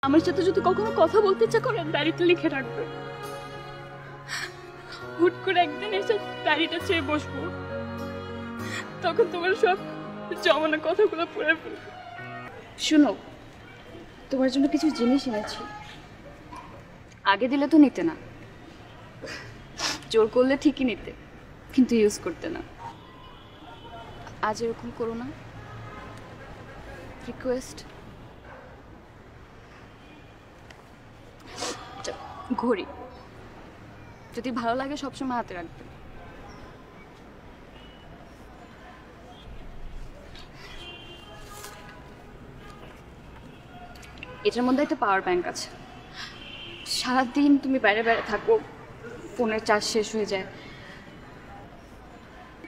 আমার সাথে যদি কখনো কথা বলতে ইচ্ছা করেন ডায়েরিতে লিখে রাখবেন। হুট করে একদিন এসে ডায়েরিটা চেয়ে বসবো, তখন তোমার সব জমানো কথাগুলো পড়ে ফেলবো। শুনো, তোমার জন্য কিছু জিনিস এনেছি। আগে দিলে তো নিতে না, জোর করলে ঠিকই নিতে, কিন্তু ইউজ করতে না। আজ এরকম করো না, রিকোয়েস্ট। ঘড়ি যদি ভালো লাগে সবসময় হাতে রাখবে। এটার মধ্যে একটা পাওয়ার ব্যাংক আছে। সারাদিন তুমি বাইরে বাইরে থাকো, ফোনের চার্জ শেষ হয়ে যায়,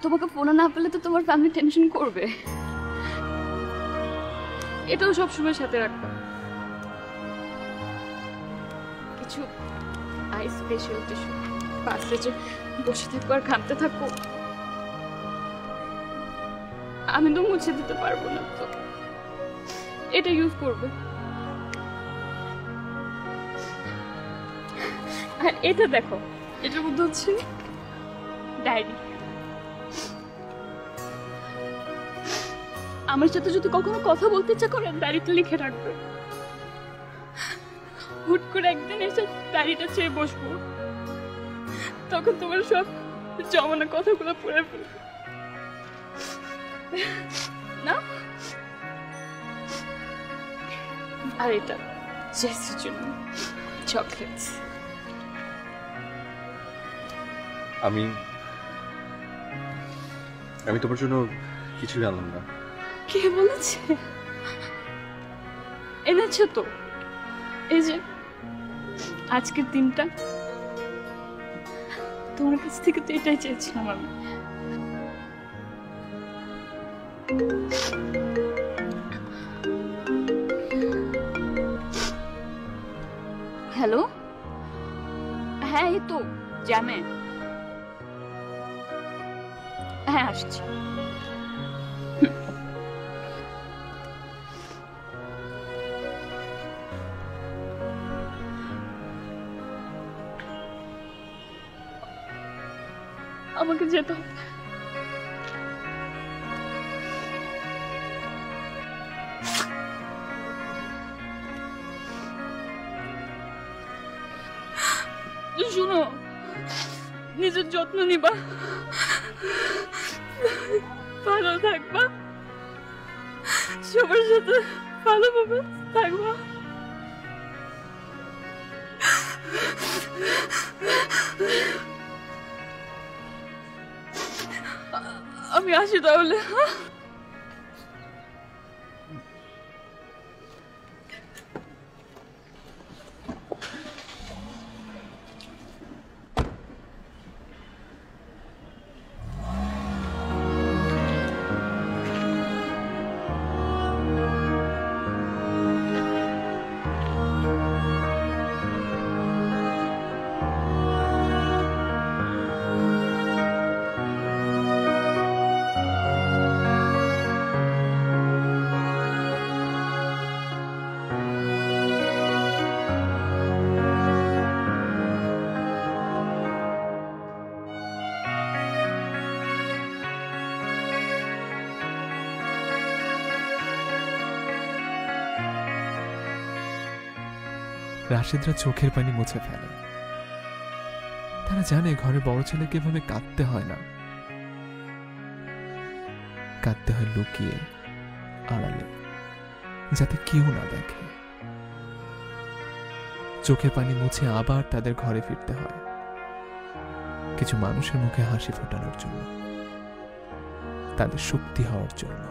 তোমাকে ফোনে না পেলে তো তোমার ফ্যামিলি টেনশন করবে। এটাও সবসময় সাথে রাখবে। কিছু আই স্পেশাল টিস্যু, পাশে যে বসে থাকো আর ঘামতে থাকো, আমি তো মুছে দিতে পারবো না, তো এটা ইউজ করবে। আর এটা দেখো, এটার মধ্যে হচ্ছে ডায়েরি। আমার সাথে যদি কখনো কথা বলতে ইচ্ছা করেন ডায়েরিতে লিখে রাখবে। হুট করে একদিন এসে ডায়েরিটা চেয়ে বসবো, তখন তোমার সব জমানো কথাগুলো পড়ে ফেলবো না। আর এটা জেসির জন্য চকলেটস। আমি তোমার জন্য কিছুই আনলাম না। কে বলেছে? এনেছো তো, এই যে আজকের দিনটা তোমার কাছ থেকে তো এটাই চেয়েছিলাম আমি। হ্যালো, হ্যাঁ এই তো জ্যামে। হ্যাঁ আসছি। আমাকে যেতে হবে। শুনো, নিজের যত্ন নিবা, ভালো থাকবা, সবার সাথে ভালোভাবে থাকবা। আমি আসি তাহলে। রাশেদরা চোখের পানি মুছে ফেলে। তারা জানে ঘরে বড় ছেলেকে এভাবে কাঁদতে হয় না, কাঁদতে হয় লুকিয়ে, আড়ালে, যাতে কেউ না দেখে। চোখের পানি মুছে আবার তাদের ঘরে ফিরতে হয়, কিছু মানুষের মুখে হাসি ফোটানোর জন্য, তাদের শক্তি হওয়ার জন্য।